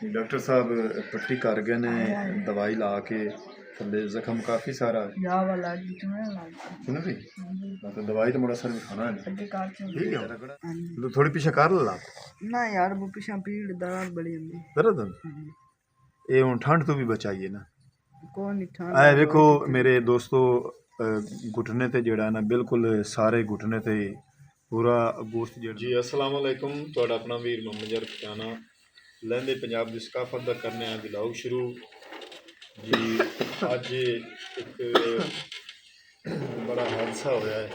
Doctor साहब पट्टी कर गए ने दवाई ला के थले जख्म काफ़ी सारा सुन भी तो दवाई तो मुड़ा सर में खाना है ठीक है तो थोड़ी पीछे कर ला ना यार वो पीछे पीड़ दर्द बड़ी होंदी दर्द ये हुन ठंड तो भी बचाइए ना कौन नहीं ठंड ऐ देखो मेरे दोस्तों घुटने ते जेड़ा ना बिल्कुल सारे घुटने ते पूरा गोश्त जी अस्सलाम वालेकुम तुहाडा अपना वीर मोहम्मद जर पठाना लहंदे पंजाब की सकाफत का करने ब्लॉग शुरू जी अज एक बड़ा हादसा होया है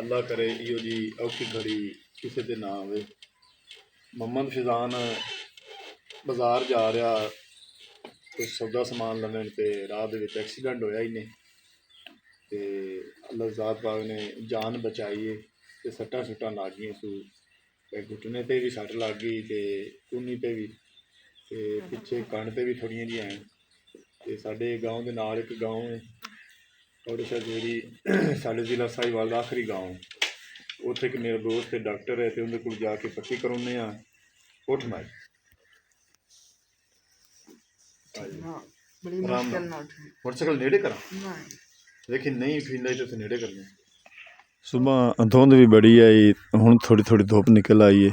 अल्लाह करे इहो जी औखी घड़ी किसी दे ना आवे मोहम्मद फिजान बाजार जा रहा कुछ सौदा समान लैन तो राह एक्सीडेंट होया ही नहीं ते अल्लाह ज़ात पाक ने जान बचाई है ते सट्टां सुट्टां लग गई सू घुटने ते भी सट लग गई ते कूनी ते भी ते पिछे कण ते भी थोड़ियां जी हैं ते साडे गाँव के नाल एक गाँव है थोड़े शजेरी साडे जिला साहिवाल दा आखिरी गाँव उत्थे एक मेरा दोस्त है डॉक्टर है तो उन्हें कोल जाके पट्टी करवाने उठ मार मोटरसाइकिल नेड़े करा लेकिन नहीं फिर तो नेड़े करने सुबह धुंध भी बड़ी आई हुण थोड़ी थोड़ी धुप निकल आई है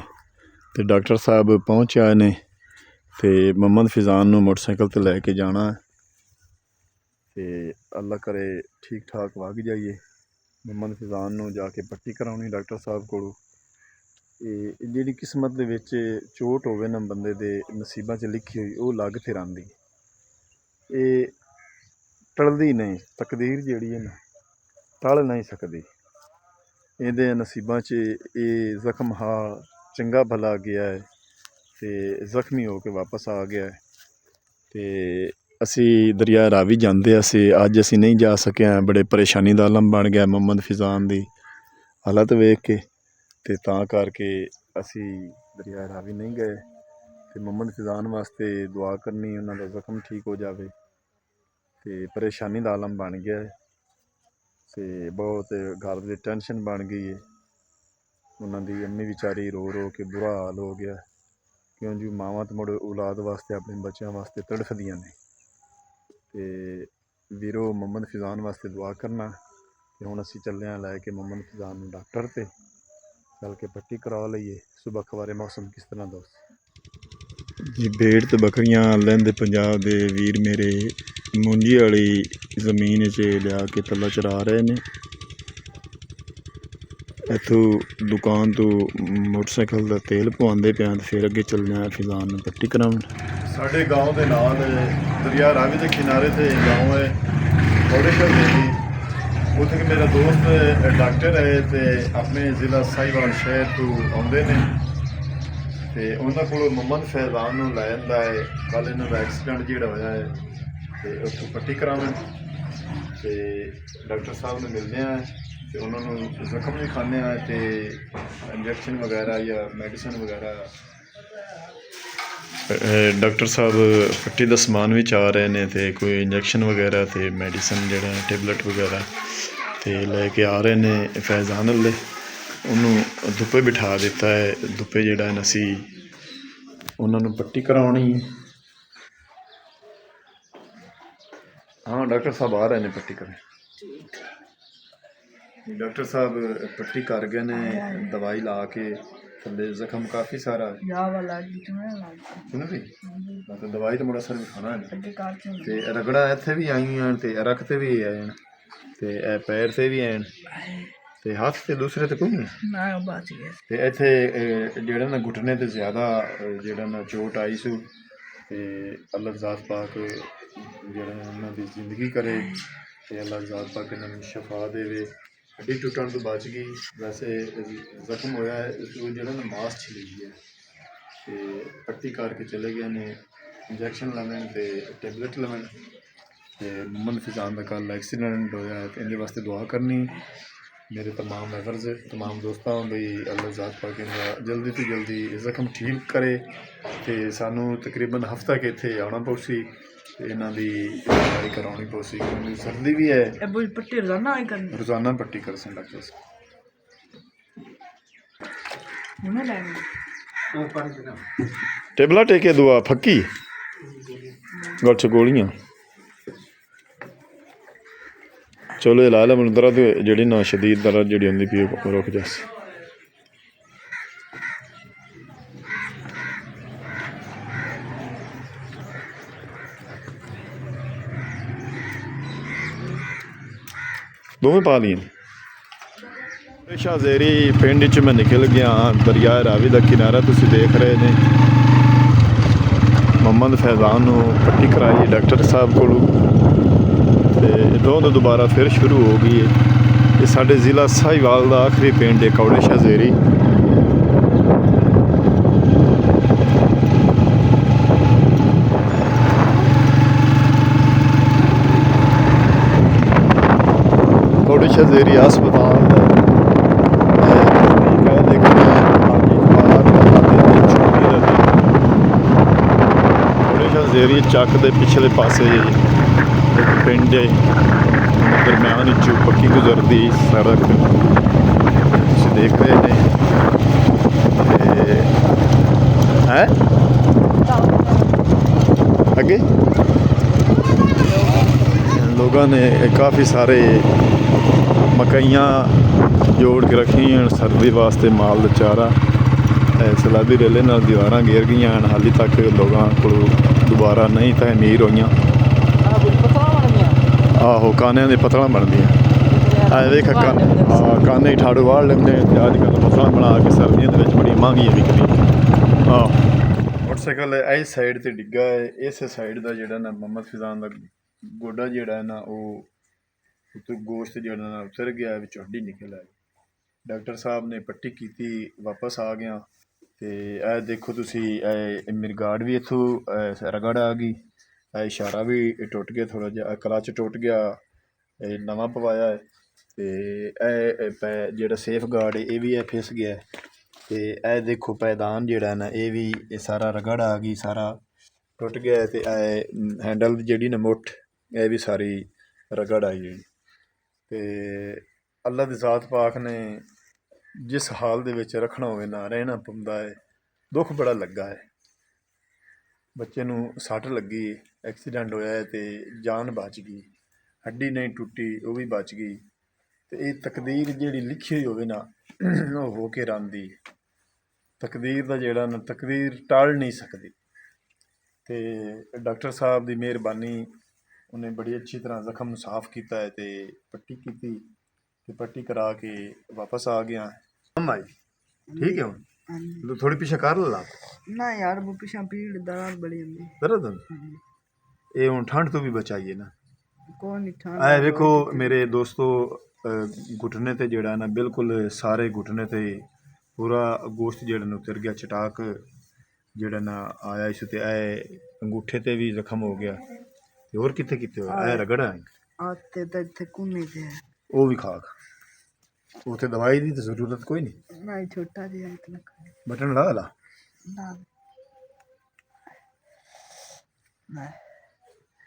तो डॉक्टर साहब पहुँच आए ने तो मोहम्मद फिजान नूं मोटरसाइकिल ते लैके जाना ते अल्लाह करे ठीक ठाक वग जाइए मोहम्मद फिजान नूं जाके पट्टी कराउणी डॉक्टर साहब कोलों जिहड़ी किस्मत दे विच चोट होवे ना बंदे दे नसीबां च लिखी हुई वो लग फिर आंदी ये टलदी नहीं तकदीर जिहड़ी है ना टल नहीं सकदी ਇਹਦੇ नसीबां च ये जख्म हा चंगा भला गया है तो जख्मी हो के वापस आ गया है तो असी दरिया रावी जाते अज असी नहीं जा सके बड़े परेशानी का आलम बन गया मोहम्मद फिजान की हालत वेख के ते तां करके असी दरिया रावी नहीं गए तो मोहम्मद फिजान वास्ते दुआ करनी उन्होंने जख्म ठीक हो जाए तो परेशानी का आलम बन गया है तो बहुत घर की टेंशन बन गई है उन्होंने अम्मी बेचारी रो रो के बुरा हाल हो गया क्यों जी मावां तो मुड़ औलाद वास्ते अपने बच्चों वास्ते तड़फदियां ने ते वीरो मोहम्मद फिजान वास्ते दुआ करना कि हुण असीं चले लैके मोहम्मद फिजान नूं डॉक्टर ते चल के पट्टी करा लीए सुबह खबारे मौसम किस तरह दोस्त जी भेड़ तो बकरियां लैंदे पंजाब दे वीर मेरे मुंजी वाली जमीन च लिया के तला चरा रहे ने इत्थों दुकान तो मोटरसाइकिल का तेल पवाते पे फिर अगे चलना फिजान पट्टी कराउण साडे गाँव के नाल दरिया रावी के किनारे से गाँव है थोड़े शहर उत्थे मेरा दोस्त डॉक्टर है तो अपने जिला साहिवाल शहर तो आते हैं तो उन्होंने को मोहम्मद फैजान नूं लै जांदा है कल इन्हों का एक्सीडेंट जिहड़ा होया है तो उत्थों पट्टी करावन तो डॉक्टर साहब ने मिलने तो उन्होंने जख्म भी खाने तो इंजैक्शन वगैरह या मेडिसिन वगैरह डॉक्टर साहब पट्टी का समान भी चाह रहे हैं तो कोई इंजैक्शन वगैरह तो मेडिसिन जो टेबलेट वगैरह तो लैके आ रहे हैं फैजान अल्ले उन्होंने धुप्पे बिठा दिता है धुप्पे जोड़ा असी उन्होंने पट्टी करानी हाँ डॉक्टर साहब आ रहे हैं पट्टी करें डॉक्टर साहब पट्टी कर गए ने दवाई ला के थले जख्म काफ़ी सारा सुन भी तो दवाई तो मुड़ा सर में खाना है तो रगड़ा इत्थे भी आई हैं तो रख ते भी आए तो पैर से भी हैं तो हाथ से दूसरे तो कोई नहीं तो इत्थे जेड़ा ना घुटने ते ज़्यादा जेड़ा ना चोट आई सू तो अल्लाह ज़ात पाक जेड़ा उन्हां दी जिंदगी करे तो अल्लाह ज़ात पाक इन्हां शफा देवे हड्डी टुटन तो बच गई वैसे जख्म होया है वो जो ना मास छिली गया तो पट्टी करके चले गए ने इंजैक्शन लैन तो टेबलेट लैन तो मोहम्मद फिजान का कल एक्सीडेंट होया है तो इनके वास्ते दुआ करनी मेरे तमाम मेंबर्स तमाम दोस्तों बई अल्लाह ज़ात पाक जल्दी तो जल्दी जख्म ठीक करे तो सानू तकरीबन हफ्ता के इत्थे आना पौसी इन्हां दी दवाई कराउणी पौसी क्योंकि सर्दी भी है पट्टी रोजाना पट्टी कर सन डॉक्टर साहब ਟੇਬਲਾ ਟੇਕੇ ਦੁਆ ਫੱਕੀ ਗਲ 'ਚ ਗੋਲੀਆਂ ਚਲੋ ਇਹ ਲਾ ਲਾ ਮੈਨੂੰ ਦਰਦ ਜਿਹੜੀ ਨਾ ਸ਼ਦੀਦ ਦਰਦ ਜਿਹੜੀ ਹੁੰਦੀ ਪਈ ਉਹ ਰੁਕ ਜਾਸ ਦੋਵੇਂ ਪਾ ਲਈਆਂ ਸ਼ਾਹਜ਼ੇਰੀ ਪਿੰਡ 'ਚ ਮੈਂ ਨਿਕਲ ਗਿਆ ਦਰਿਆ ਰਾਵੀ ਦਾ ਕਿਨਾਰਾ ਤੁਸੀਂ ਦੇਖ ਰਹੇ ਨੇ ਮੁਹੰਮਦ ਫੈਜ਼ਾਨ ਨੂੰ ਪੱਟੀ ਕਰਾਈ ਡਾਕਟਰ ਸਾਹਿਬ ਕੋਲੋਂ ਤੇ ਦੁਬਾਰਾ ਫਿਰ ਸ਼ੁਰੂ ਹੋ ਗਈ ਹੈ। ਇਹ ਸਾਡੇ ਜ਼ਿਲ੍ਹਾ ਸਾਹੀਵਾਲ ਦਾ ਆਖਰੀ ਪਿੰਡ ਹੈ ਕੌੜੇ ਸ਼ਾਹਜ਼ੇਰੀ। ਕੌੜੇ ਸ਼ਾਹਜ਼ੇਰੀ ਹਸਪਤਾਲ ਜ਼ੇਰੀ ਚੱਕ ਦੇ ਪਿਛਲੇ ਪਾਸੇ ਇੱਕ ਪਿੰਡ ਹੈ ਦਰਮਿਆਨ ਵਿੱਚੋਂ ਪੱਕੀ ਗੁਜ਼ਰਦੀ ਸੜਕ ਤੁਸੀਂ ਦੇਖ ਰਹੇ ਨੇ ਤੇ ਹੈ ਅੱਗੇ ਲੋਕਾਂ ਨੇ ਕਾਫੀ ਸਾਰੇ ਮਕਈਆਂ ਜੋੜ ਕੇ ਰੱਖੀਆਂ ਸਰਦੀ ਵਾਸਤੇ ਮਾਲ ਦਾ ਚਾਰਾ ਸਲਾਬੀ ਰੇਲੇ ਨਾਲ ਦੀਵਾਰਾਂ ਘੇਰ ਗਈਆਂ ਹਨ ਹਾਲੇ ਤੱਕ ਲੋਕਾਂ ਕੋਲ ਦੁਬਾਰਾ ਨਹੀਂ ਤਮੀਰ ਹੋਈਆਂ ਆਹੋ ਕਾਨਿਆਂ ਦੇ ਪਤਲਾਂ ਬਣਦੀਆਂ ਆ ਵੇਖ ਕਾਨੇ ਠਾੜੂ ਵਾੜ ਲੈਂਦੇ ਤੇ ਅੱਜ ਕੱਲ੍ਹ ਪਤਲਾਂ ਬਣਾ ਕੇ ਸਰਦੀਆਂ ਦੇ ਵਿੱਚ ਬੜੀ ਮਹਿੰਗੀ ਵਿਕਦੀ ਆਹ ਮੋਟਰਸਾਈਕਲ ਇਸ ਸਾਈਡ ਤੇ ਡਿੱਗਾ ਹੈ ਇਸ ਸਾਈਡ ਦਾ ਜਿਹੜਾ ਨਾ ਮੁਹੰਮਦ ਫੈਜ਼ਾਨ ਦਾ ਗੋਡਾ ਜਿਹੜਾ ਨਾ ਉਹ ਉੱਤੇ ਗੋਸ਼ਤ ਜਿਹੜਾ ਨਾ ਉਤਰ ਗਿਆ ਵਿੱਚੋਂ ਹੱਡੀ ਨਿਕਲ ਆਈ ਡਾਕਟਰ ਸਾਹਿਬ ਨੇ ਪੱਟੀ ਕੀਤੀ ਵਾਪਸ ਆ ਗਿਆ ਤੇ ਇਹ ਦੇਖੋ ਤੁਸੀਂ ਇਹ ਮੇਰੀ ਗਾਰਡ ਵੀ ਇੱਥੋਂ ਰਗੜ ਆ ਗਈ ਇਹ ਇਸ਼ਾਰਾ ਵੀ ਟੁੱਟ ਗਿਆ ਥੋੜ੍ਹਾ ਜਿਹਾ ਕਲਚ ਟੁੱਟ ਗਿਆ ਇਹ ਨਵਾਂ ਪਵਾਇਆ ਹੈ ਤੇ ਇਹ ਜਿਹੜਾ ਸੇਫ ਗਾਰਡ ਇਹ ਵੀ ਫਿਸ ਗਿਆ ਤੇ ਇਹ ਦੇਖੋ ਪੈਦਾਨ ਜਿਹੜਾ ਨਾ ਇਹ ਵੀ ਇਹ ਸਾਰਾ ਰਗੜ ਆ ਗਈ ਸਾਰਾ ਟੁੱਟ ਗਿਆ ਤੇ ਇਹ ਹੈਂਡਲ ਜਿਹੜੀ ਨਾ ਮੁੱਠ ਇਹ ਵੀ ਸਾਰੀ ਰਗੜ ਆਈ ਜਿਹੜੀ ਤੇ ਅੱਲਾ ਦੀ ਜ਼ਾਤ ਪਾਕ ਨੇ ਜਿਸ ਹਾਲ ਦੇ ਵਿੱਚ ਰੱਖਣਾ ਹੋਵੇ ਨਾ ਰਹਿਣਾ ਪੈਂਦਾ ਹੈ ਦੁੱਖ ਬੜਾ ਲੱਗਾ ਹੈ ਬੱਚੇ ਨੂੰ ਸੱਟ ਲੱਗੀ ਐਕਸੀਡੈਂਟ ਹੋਇਆ ਹੈ ਤੇ ਜਾਨ ਬਚ ਗਈ ਹੱਡੀ ਨਹੀਂ ਟੁੱਟੀ ਉਹ ਵੀ ਬਚ ਗਈ ਤੇ ਇਹ ਤਕਦੀਰ ਜਿਹੜੀ ਲਿਖੀ ਹੋਈ ਹੋਵੇ ਨਾ ਉਹ ਹੋ ਕੇ ਰਹਿੰਦੀ ਤਕਦੀਰ ਦਾ ਜਿਹੜਾ ਨਾ ਤਕਦੀਰ ਟਾਲ ਨਹੀਂ ਸਕਦੀ ਤੇ ਡਾਕਟਰ ਸਾਹਿਬ ਦੀ ਮਿਹਰਬਾਨੀ ਉਹਨੇ ਬੜੀ ਅੱਛੀ ਤਰ੍ਹਾਂ ਜ਼ਖਮ ਨੂੰ ਸਾਫ਼ ਕੀਤਾ ਹੈ ਤੇ ਪੱਟੀ ਕੀਤੀ ਤੇ ਪੱਟੀ ਕਰਾ ਕੇ ਵਾਪਸ ਆ ਗਿਆ ਆਈ ਠੀਕ ਹੈ ਹੁਣ ਥੋੜੀ ਪਿੱਛੇ ਕਰ ਲਾ ਨਾ ਯਾਰ ਉਹ ਪਿਛਾਂ ਪੀੜ ਦਰਦ ਬੜੀ ਹੁੰਦੀ ਦਰਦ ਇਹ ਹੁਣ ਠੰਡ ਤੋਂ ਵੀ ਬਚਾਈਏ ਨਾ ਕੋਈ ਨਹੀਂ ਠੰਡ ਇਹ ਵੇਖੋ ਮੇਰੇ ਦੋਸਤੋ ਘੁਟਨੇ ਤੇ ਜਿਹੜਾ ਨਾ ਬਿਲਕੁਲ ਸਾਰੇ ਘੁਟਨੇ ਤੇ ਪੂਰਾ ਗੋਸ਼ਤ ਜਿਹੜਾ ਨਾ ਉਤਰ ਗਿਆ ਚਟਾਕ ਜਿਹੜਾ ਨਾ ਆਇਆ ਇਸ ਤੇ ਇਹ ਅੰਗੂਠੇ ਤੇ ਵੀ ਜ਼ਖਮ ਹੋ ਗਿਆ ਤੇ ਹੋਰ ਕਿੱਥੇ ਕਿੱਥੇ ਹੋਇਆ ਇਹ ਰਗੜਾ ਆਤੇ ਤਾਂ ਇੱਥੇ ਕੁੰਨੇ ਤੇ ਹੈ ਉਹ ਵੀ ਖਾਕ ਉੱਥੇ ਦਵਾਈ ਦੀ ਤਾਂ ਜ਼ਰੂਰਤ ਕੋਈ ਨਹੀਂ ਨਾ ਛੋਟਾ ਜਿਹਾ ਇਤਨਾ ਬਟਨ ਲਾ ਲਾ ਨਾ ਨਾ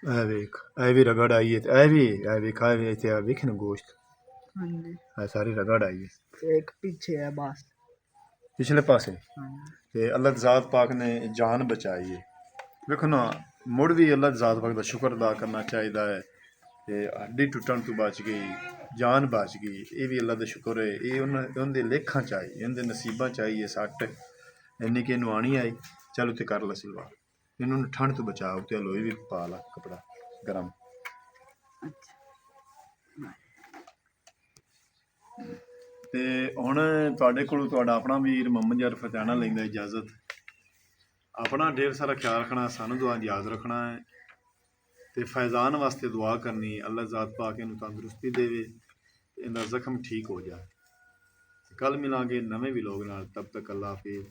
ਇਹ ਵੇਖ ਇਹ ਵੀ ਰਗੜ ਆਈ ਹੈ ਤੇ ਇਹ ਵੇਖ ਆ ਇੱਥੇ ਵੇਖ ਨਾ ਗੋਸ਼ਤ ਹਾਂਜੀ ਇਹ ਸਾਰੀ ਰਗੜ ਆਈ ਹੈ ਇੱਕ ਪਿੱਛੇ ਹੈ ਬਸ ਪਿਛਲੇ ਪਾਸੇ ਤੇ ਅੱਲਾਹ ਦੀ ਜ਼ਾਤ ਪਾਕ ਨੇ ਜਾਨ ਬਚਾਈ ਹੈ ਵੇਖੋ ਨਾ ਮੁੜ ਵੀ ਅੱਲਾਹ ਦੀ ਜ਼ਾਤ ਪਾਕ ਦਾ ਸ਼ੁਕਰ ਅਦਾ ਕਰਨਾ ਚਾਹੀਦਾ ਹੈ ਤੇ ਹੱਡੀ ਟੁੱਟਣ ਤੋਂ ਬਚ ਗਈ ਜਾਨ ਬਚ ਗਈ ਇਹ ਵੀ ਅੱਲਾਹ ਦਾ ਸ਼ੁਕਰ ਹੈ ਇਹ ਉਹਦੇ ਲੇਖਾਂ ਚ ਆਈ ਇਹਦੇ ਨਸੀਬਾਂ ਚ ਆਈ ਹੈ ਸੱਟ ਇੰਨੀ ਕਿ ਇਹਨੂੰ ਆਣੀ ਆਈ ਚੱਲ ਉੱਥੇ ਕਰ ਲਾ ਸਿਲਵਾ ਇਹਨੂੰ ਠੰਡ ਤੋਂ ਬਚਾ ਉੱਤੇ ਲੋਈ ਵੀ ਪਾ ਲਾ ਕਪੜਾ ਗਰਮ ਤੇ ਹੁਣ ਤੁਹਾਡੇ ਕੋਲ ਤੁਹਾਡਾ ਆਪਣਾ ਵੀਰ ਮੁਹੰਮਦ ਯਾਰ ਫਰਜ਼ਾਨਾ ਲੈਂਦਾ ਇਜਾਜ਼ਤ ਆਪਣਾ ਢੇਰ ਸਾਰਾ ਖਿਆਲ ਰੱਖਣਾ ਸਾਨੂੰ ਦੁਆ ਯਾਦ ਰੱਖਣਾ ਹੈ ਤੇ ਫੈਜ਼ਾਨ ਵਾਸਤੇ ਦੁਆ ਕਰਨੀ ਅੱਲਾਹ ਜ਼ਾਤ ਪਾ ਕੇ ਇਹਨੂੰ ਤੰਦਰੁਸਤੀ ਦੇਵੇ ਇਹਦਾ ਜ਼ਖਮ ਠੀਕ ਹੋ ਜਾਏ ਕੱਲ ਮਿਲਾਂਗੇ ਨਵੇਂ ਵਲੋਗ ਨਾਲ ਤਬ ਤੱਕ ਅੱਲਾਹ ਹਾਫਿਜ਼